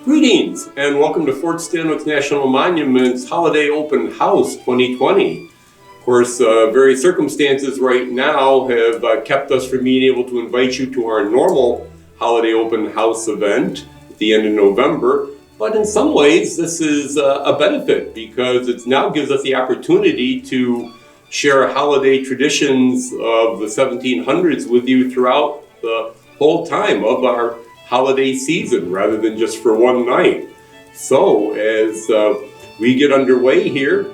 Greetings and welcome to Fort Stanwix National Monument's Holiday Open House 2020. Of course, various circumstances right now have kept us from being able to invite you to our normal Holiday Open House event at the end of November. But in some ways, this is a benefit because it now gives us the opportunity to share holiday traditions of the 1700s with you throughout the whole time of our holiday season rather than just for one night. So as we get underway here,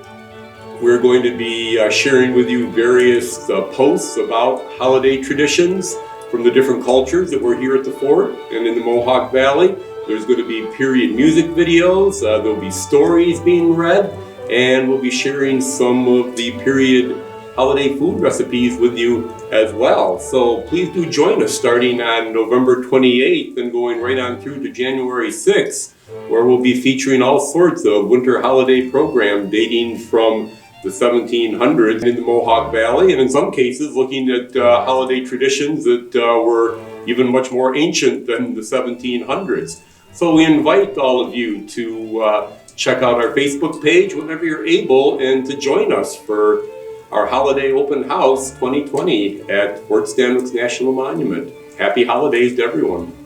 we're going to be sharing with you various posts about holiday traditions from the different cultures that were here at the fort and in the Mohawk Valley. There's going to be period music videos, there'll be stories being read, and we'll be sharing some of the period holiday food recipes with you as well. So please do join us starting on November 28th and going right on through to January 6th, where we'll be featuring all sorts of winter holiday program dating from the 1700s in the Mohawk Valley, and in some cases looking at holiday traditions that were even much more ancient than the 1700s. So we invite all of you to check out our Facebook page whenever you're able and to join us for our Holiday Open House 2020 at Fort Stanwix National Monument. Happy holidays to everyone.